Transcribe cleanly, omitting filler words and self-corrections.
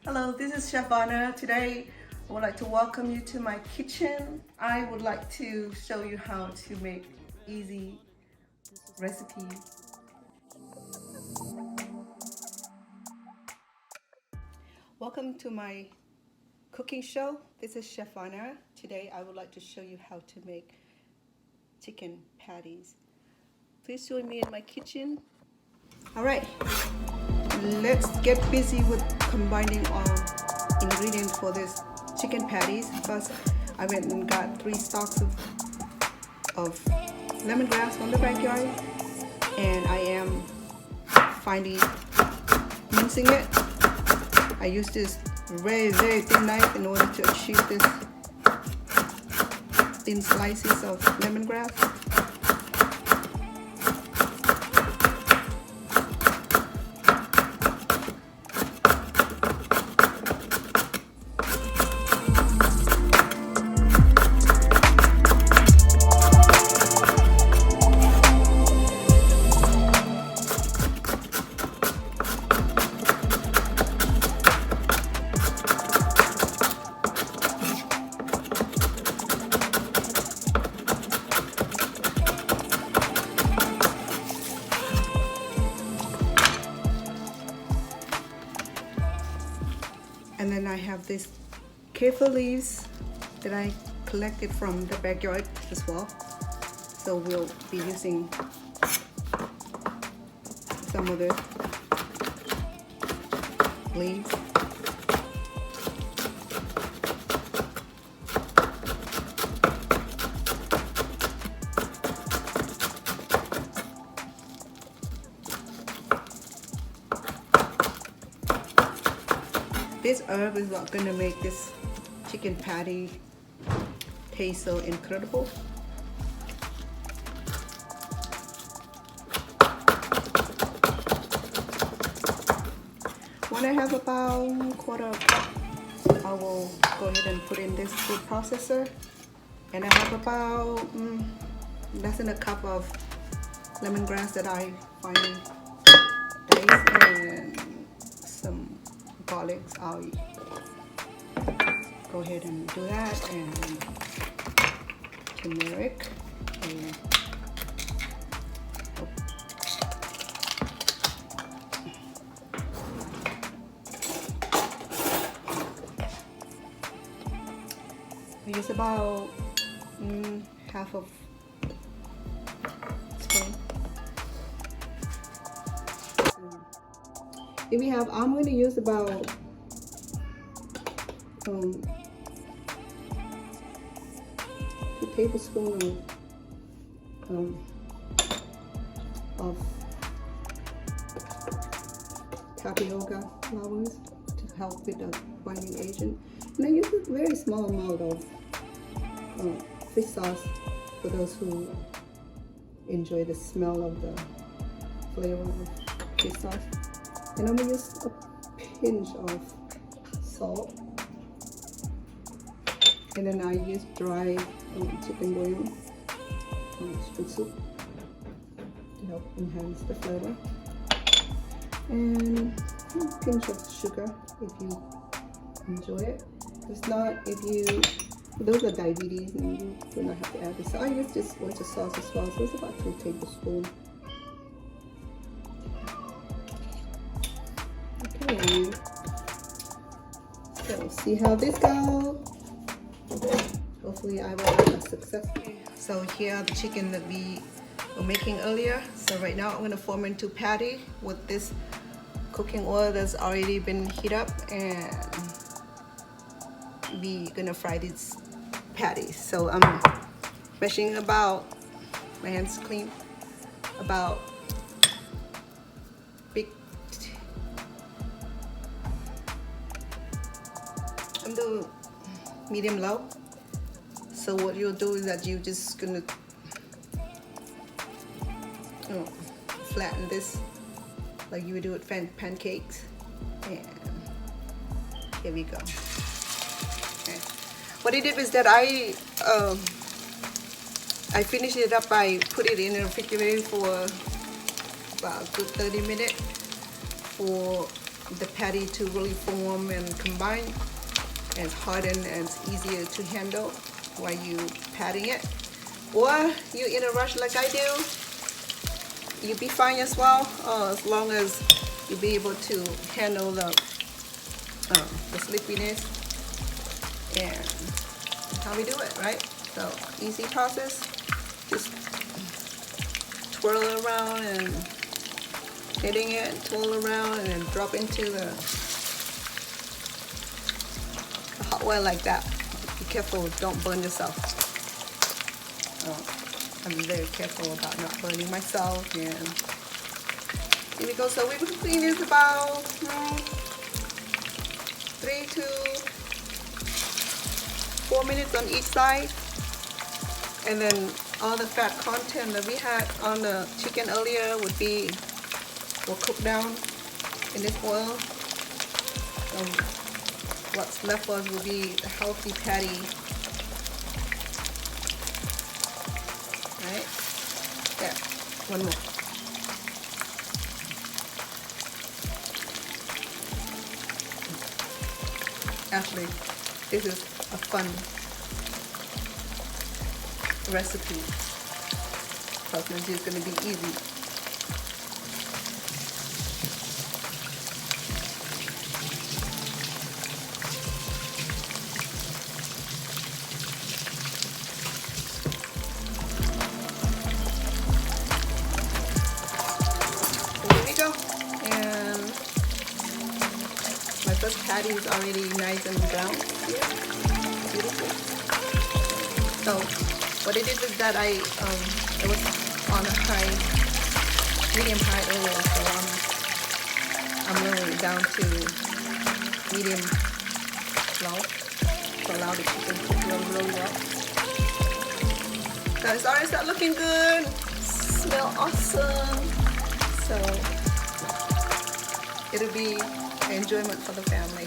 Hello, this is Chef Vanna. Today I would like to welcome you to my kitchen. I would like to show you how to make easy recipes. Welcome to my cooking show. This is Chef Vanna. Today I would like to show you how to make chicken patties. Please join me in my kitchen. All right, let's get busy with combining all ingredients for this chicken patties. First, I went and got 3 stalks of lemongrass from the backyard, and I am finely mincing it. I use this very thin knife in order to achieve this thin slices of lemongrass. And then I have these kaffir leaves that I collected from the backyard as well. So we'll be using some of the leaves. This herb is what's gonna make this chicken patty taste so incredible. When I have about a quarter cup, I will go ahead and put in this food processor. And I have about less than a cup of lemongrass that I finally diced, and some garlic. I'll go ahead and do that, and turmeric, and I use about half of spoon. If we have, I'm going to use about 2 tablespoons of tapioca flowers to help with the binding agent. And I use a very small amount of fish sauce for those who enjoy the smell of the flavor of fish sauce. And I'm going to use a pinch of salt. And then I use dry chicken bouillon, chicken soup, to help enhance the flavor. And a pinch of sugar if you enjoy it. If not, those are diabetes and you do not have to add this. So I use this oyster sauce as well, so it's about 2 tablespoons. Okay, so see how this goes. Hopefully I will have a success. So here are the chicken that we were making earlier. So right now I'm going to form into patty with this cooking oil that's already been heated up, and we're gonna fry these patties. So I'm measuring about, my hands clean, about big, I'm doing medium low. So what you'll do is that you're just gonna flatten this like you would do with pancakes, and here we go. Okay. What I did is that I finished it up. I put it in the refrigerator for about a good 30 minutes for the patty to really form and combine and harden, and it's easier to handle while you patting it. Or you in a rush like I do, you'll be fine as well, as long as you'll be able to handle the sleepiness. And that's how we do it, right? So easy process. Just twirl it around and hitting it, twirl around, and then drop into the hot oil like that. Be careful, don't burn yourself. I'm very careful about not burning myself. And here we go. So we've been cooking this about 3 to 4 minutes on each side, and then all the fat content that we had on the chicken earlier will cook down in this oil. What's left of will be a healthy patty. Right? Yeah, one more. Actually, this is a fun recipe. Trust me, it's going to be easy. This patty is already nice and brown here. Beautiful. So what I did was that it was on a medium high earlier, so I'm lowering it down to medium low to allow the chicken to cook really well. So it's already started looking good. Smell awesome. So it'll be enjoyment for the family.